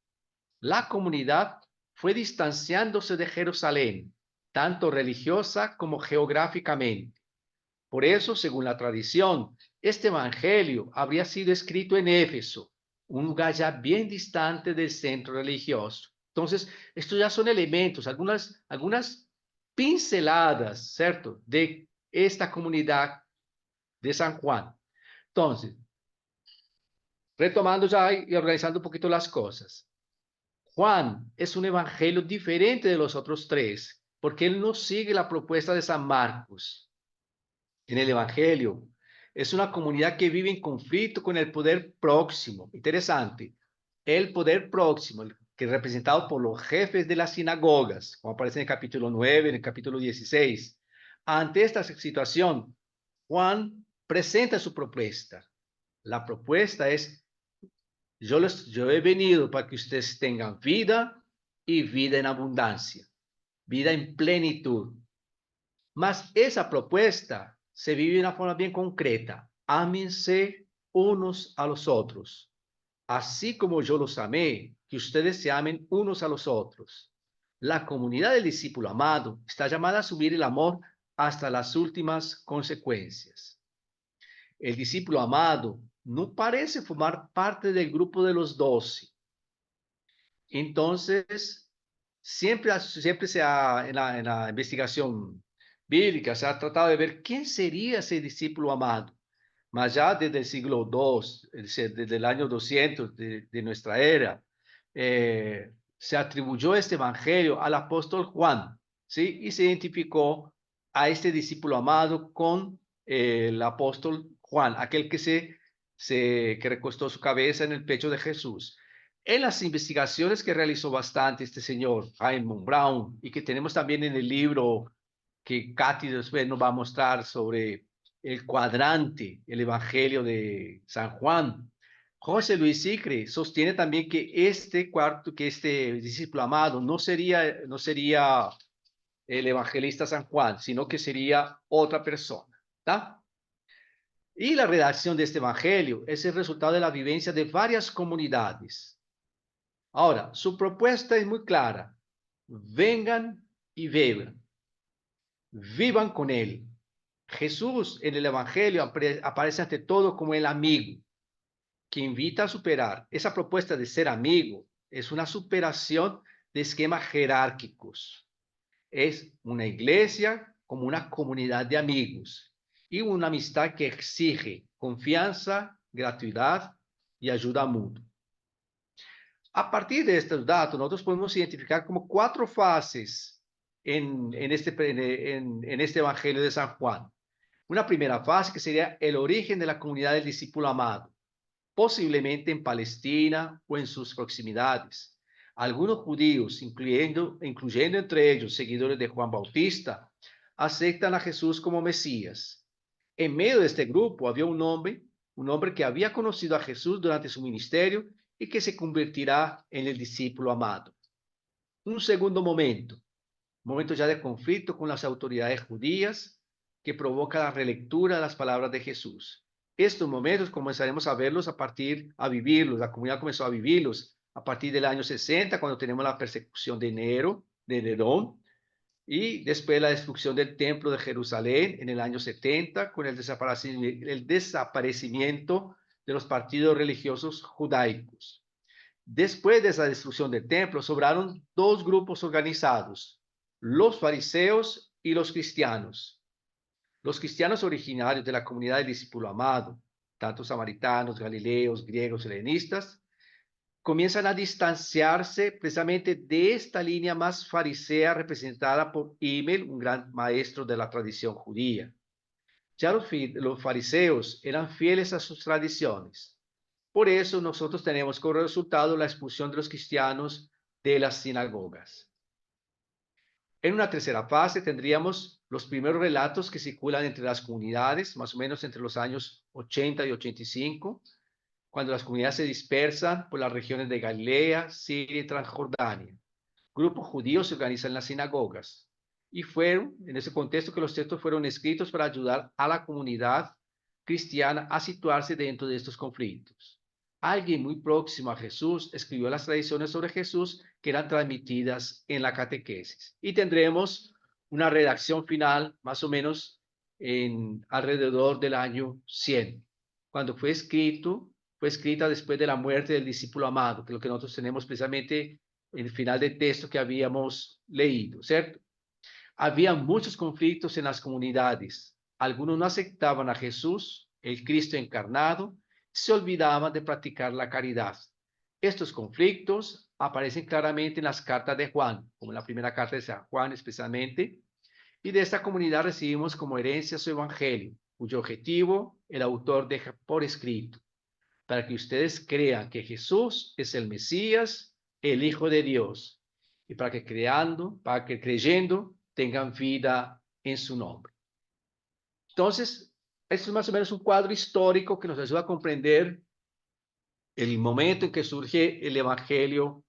la comunidad fue distanciándose de Jerusalén, tanto religiosa como geográficamente. Por eso, según la tradición, este evangelio habría sido escrito en Éfeso, un lugar ya bien distante del centro religioso. Entonces, estos ya son elementos, algunas pinceladas, ¿cierto?, de esta comunidad de San Juan. Entonces, retomando ya y organizando un poquito las cosas. Juan es un evangelio diferente de los otros tres, porque él no sigue la propuesta de San Marcos. En el evangelio es una comunidad que vive en conflicto con el poder próximo. Interesante. El poder próximo, que es representado por los jefes de las sinagogas, como aparece en el capítulo 9, en el capítulo 16. Ante esta situación, Juan presenta su propuesta. La propuesta es: yo he venido para que ustedes tengan vida y vida en abundancia, vida en plenitud. Mas esa propuesta se vive de una forma bien concreta. Ámense unos a los otros, así como yo los amé, que ustedes se amen unos a los otros. La comunidad del discípulo amado está llamada a asumir el amor hasta las últimas consecuencias. El discípulo amado no parece formar parte del grupo de los 12. Entonces, siempre en la investigación bíblica se ha tratado de ver quién sería ese discípulo amado. Mas ya desde el siglo II, desde el año 200 de nuestra era, se atribuyó este evangelio al apóstol Juan, ¿sí? Y se identificó a este discípulo amado con el apóstol Juan, aquel que recostó su cabeza en el pecho de Jesús. En las investigaciones que realizó bastante este señor, Raymond Brown, y que tenemos también en el libro que Katy después nos va a mostrar sobre el cuadrante, el Evangelio de San Juan, José Luis Sicre sostiene también que este discípulo amado no sería el evangelista San Juan, sino que sería otra persona, ¿tá? Y la redacción de este evangelio es el resultado de la vivencia de varias comunidades. Ahora, su propuesta es muy clara: vengan y beban, vivan con él. Jesús en el evangelio aparece ante todo como el amigo, que invita a superar. Esa propuesta de ser amigo es una superación de esquemas jerárquicos. Es una iglesia como una comunidad de amigos y una amistad que exige confianza, gratuidad y ayuda mutua. A partir de estos datos, nosotros podemos identificar como 4 fases en este Evangelio de San Juan. Una primera fase que sería el origen de la comunidad del discípulo amado, posiblemente en Palestina o en sus proximidades. Algunos judíos, incluyendo entre ellos seguidores de Juan Bautista, aceptan a Jesús como Mesías. En medio de este grupo había un hombre que había conocido a Jesús durante su ministerio y que se convertirá en el discípulo amado. Un segundo momento ya de conflicto con las autoridades judías, que provoca la relectura de las palabras de Jesús. Estos momentos comenzaremos a verlos a vivirlos, la comunidad comenzó a vivirlos a partir del año 60, cuando tenemos la persecución de Nerón, y después la destrucción del templo de Jerusalén en el año 70, con el desaparecimiento de los partidos religiosos judaicos. Después de esa destrucción del templo, sobraron dos grupos organizados, los fariseos y los cristianos. Los cristianos originarios de la comunidad del discípulo amado, tanto samaritanos, galileos, griegos, helenistas, comienzan a distanciarse precisamente de esta línea más farisea representada por Himmel, un gran maestro de la tradición judía. Ya los fariseos eran fieles a sus tradiciones. Por eso nosotros tenemos como resultado la expulsión de los cristianos de las sinagogas. En una tercera fase tendríamos los primeros relatos que circulan entre las comunidades, más o menos entre los años 80 y 85, cuando las comunidades se dispersan por las regiones de Galilea, Siria y Transjordania. Grupos judíos se organizan en las sinagogas. Y fueron en ese contexto que los textos fueron escritos para ayudar a la comunidad cristiana a situarse dentro de estos conflictos. Alguien muy próximo a Jesús escribió las tradiciones sobre Jesús que eran transmitidas en la catequesis. Y tendremos una redacción final más o menos alrededor del año 100, cuando fue escrita después de la muerte del discípulo amado, que es lo que nosotros tenemos precisamente en el final del texto que habíamos leído, ¿cierto? Había muchos conflictos en las comunidades. Algunos no aceptaban a Jesús, el Cristo encarnado, se olvidaban de practicar la caridad. Estos conflictos aparecen claramente en las cartas de Juan, como en la primera carta de San Juan especialmente, y de esta comunidad recibimos como herencia su evangelio, cuyo objetivo el autor deja por escrito, para que ustedes crean que Jesús es el Mesías, el Hijo de Dios, y para que creyendo tengan vida en su nombre. Entonces, esto es más o menos un cuadro histórico que nos ayuda a comprender el momento en que surge el Evangelio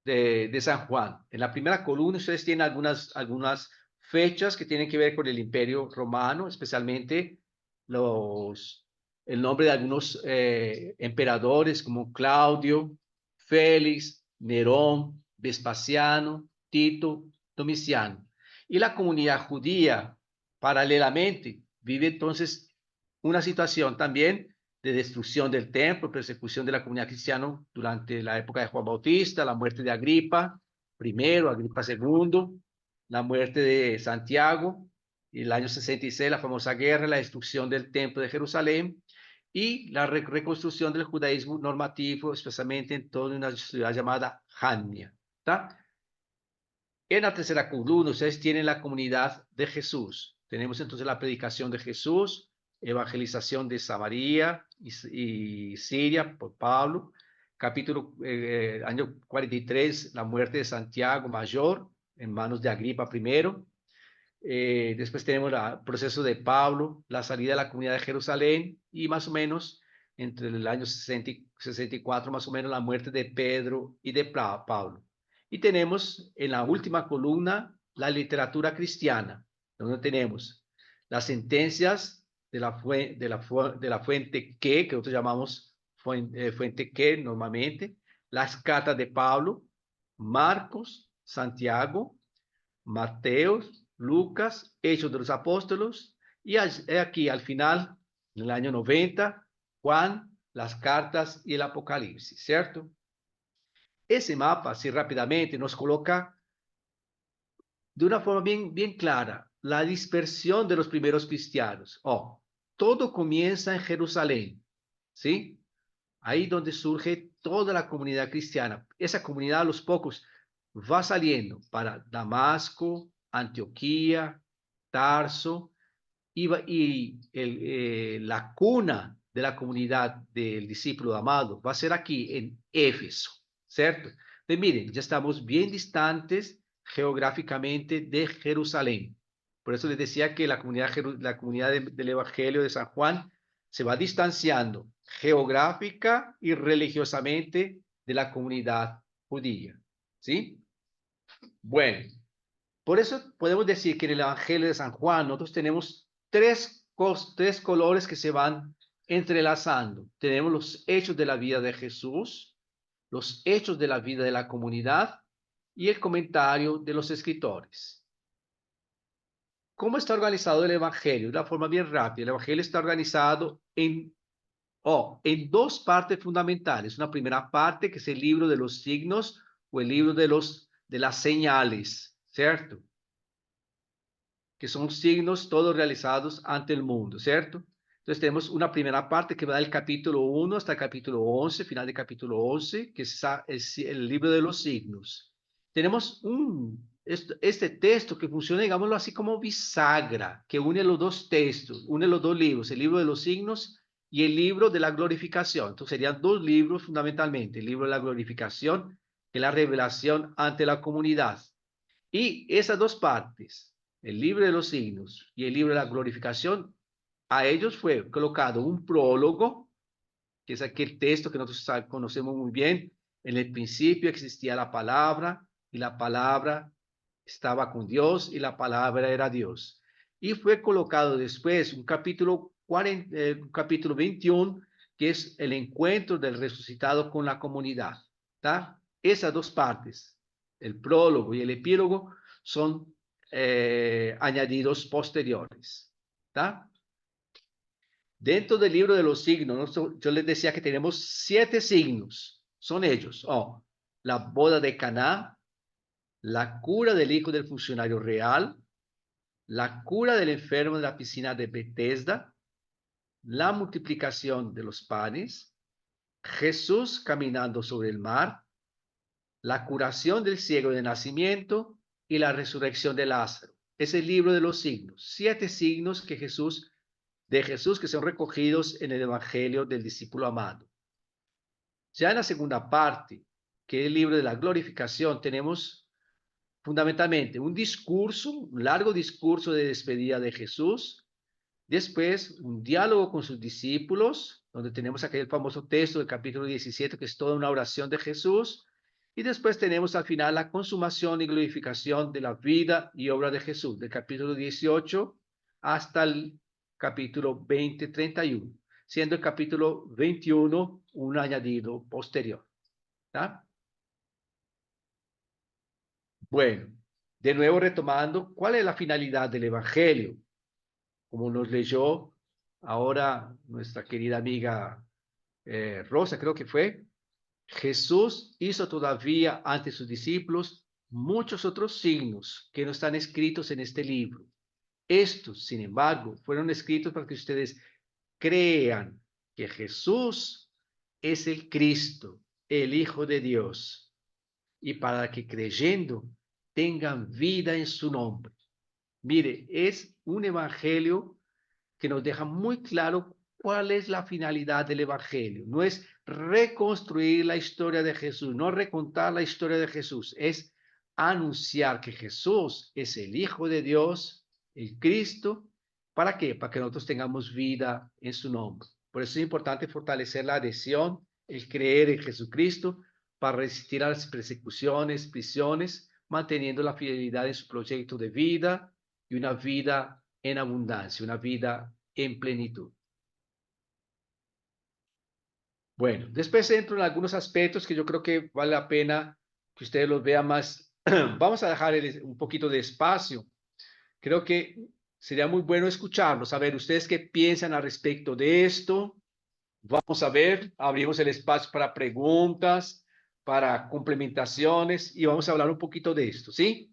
de San Juan. En la primera columna ustedes tienen algunas fechas que tienen que ver con el Imperio Romano, especialmente el nombre de algunos emperadores como Claudio, Félix, Nerón, Vespasiano, Tito, Domiciano. Y la comunidad judía, paralelamente, vive entonces una situación también de destrucción del templo, persecución de la comunidad cristiana durante la época de Juan Bautista, la muerte de Agripa I, Agripa II, la muerte de Santiago, y el año 66, la famosa guerra, la destrucción del templo de Jerusalén y la reconstrucción del judaísmo normativo, especialmente en toda una ciudad llamada Jamnia. ¿Tá? En la tercera columna ustedes tienen la comunidad de Jesús. Tenemos entonces la predicación de Jesús, evangelización de Samaria y Siria por Pablo, año 43, la muerte de Santiago Mayor en manos de Agripa I. Después tenemos el proceso de Pablo, la salida de la comunidad de Jerusalén y más o menos entre el año 60 y 64, más o menos la muerte de Pedro y de Pablo. Y tenemos en la última columna la literatura cristiana, donde tenemos las sentencias de la fuente que nosotros llamamos fuente que normalmente, las cartas de Pablo, Marcos, Santiago, Mateo, Lucas, Hechos de los Apóstoles, y aquí al final, en el año 90, Juan, las cartas y el Apocalipsis, ¿cierto? Ese mapa, así rápidamente, nos coloca de una forma bien clara la dispersión de los primeros cristianos. Todo comienza en Jerusalén, ¿sí? Ahí donde surge toda la comunidad cristiana. Esa comunidad a los pocos va saliendo para Damasco, Antioquía, Tarso, y la cuna de la comunidad del discípulo amado va a ser aquí en Éfeso, ¿cierto? Entonces, miren, ya estamos bien distantes geográficamente de Jerusalén. Por eso les decía que la comunidad del Evangelio de San Juan se va distanciando geográfica y religiosamente de la comunidad judía, ¿sí? Bueno, por eso podemos decir que en el Evangelio de San Juan nosotros tenemos tres colores que se van entrelazando. Tenemos los hechos de la vida de Jesús, los hechos de la vida de la comunidad y el comentario de los escritores. ¿Cómo está organizado el Evangelio? De una forma bien rápida. El Evangelio está organizado en dos partes fundamentales. Una primera parte que es el libro de los signos o el libro de las señales, ¿cierto? Que son signos todos realizados ante el mundo, ¿cierto? Entonces tenemos una primera parte que va del capítulo 1 hasta el capítulo 11, final del capítulo 11, que es el libro de los signos. Tenemos este texto que funciona, digámoslo así, como bisagra, que une los dos textos, une los dos libros, el libro de los signos y el libro de la glorificación. Entonces serían dos libros fundamentalmente, el libro de la glorificación y la revelación ante la comunidad. Y esas dos partes, el libro de los signos y el libro de la glorificación, a ellos fue colocado un prólogo, que es aquel texto que nosotros conocemos muy bien. En el principio existía la palabra, y la palabra estaba con Dios, y la palabra era Dios. Y fue colocado después un capítulo 21, que es el encuentro del resucitado con la comunidad. ¿Tá? Esas dos partes, el prólogo y el epílogo, son añadidos posteriores. ¿Tá? Dentro del libro de los signos, yo les decía que tenemos 7 signos. Son ellos. La boda de Caná, la cura del hijo del funcionario real, la cura del enfermo de la piscina de Bethesda, la multiplicación de los panes, Jesús caminando sobre el mar, la curación del ciego de nacimiento y la resurrección de Lázaro. Es el libro de los signos. 7 signos de Jesús que son recogidos en el Evangelio del discípulo amado. Ya en la segunda parte, que es el libro de la glorificación, tenemos fundamentalmente un largo discurso de despedida de Jesús. Después, un diálogo con sus discípulos, donde tenemos aquel famoso texto del capítulo 17, que es toda una oración de Jesús. Y después tenemos al final la consumación y glorificación de la vida y obra de Jesús, del capítulo 18 hasta el capítulo 20-31, siendo el capítulo 21 un añadido posterior. ¿Tá? Bueno, de nuevo retomando, ¿cuál es la finalidad del Evangelio? Como nos leyó ahora nuestra querida amiga Rosa, creo que fue, Jesús hizo todavía ante sus discípulos muchos otros signos que no están escritos en este libro. Estos, sin embargo, fueron escritos para que ustedes crean que Jesús es el Cristo, el Hijo de Dios, y para que creyendo tengan vida en su nombre. Mire, es un evangelio que nos deja muy claro cuál es la finalidad del evangelio. No es reconstruir la historia de Jesús, no recontar la historia de Jesús, es anunciar que Jesús es el Hijo de Dios, el Cristo. ¿Para qué? Para que nosotros tengamos vida en su nombre. Por eso es importante fortalecer la adhesión, el creer en Jesucristo, para resistir a las persecuciones, prisiones, manteniendo la fidelidad en su proyecto de vida y una vida en abundancia, una vida en plenitud. Bueno, después entro en algunos aspectos que yo creo que vale la pena que ustedes los vean más. Vamos a dejar un poquito de espacio. Creo que sería muy bueno escucharlos, a ver ustedes qué piensan al respecto de esto. Vamos a ver, abrimos el espacio para preguntas, para complementaciones y vamos a hablar un poquito de esto, ¿sí?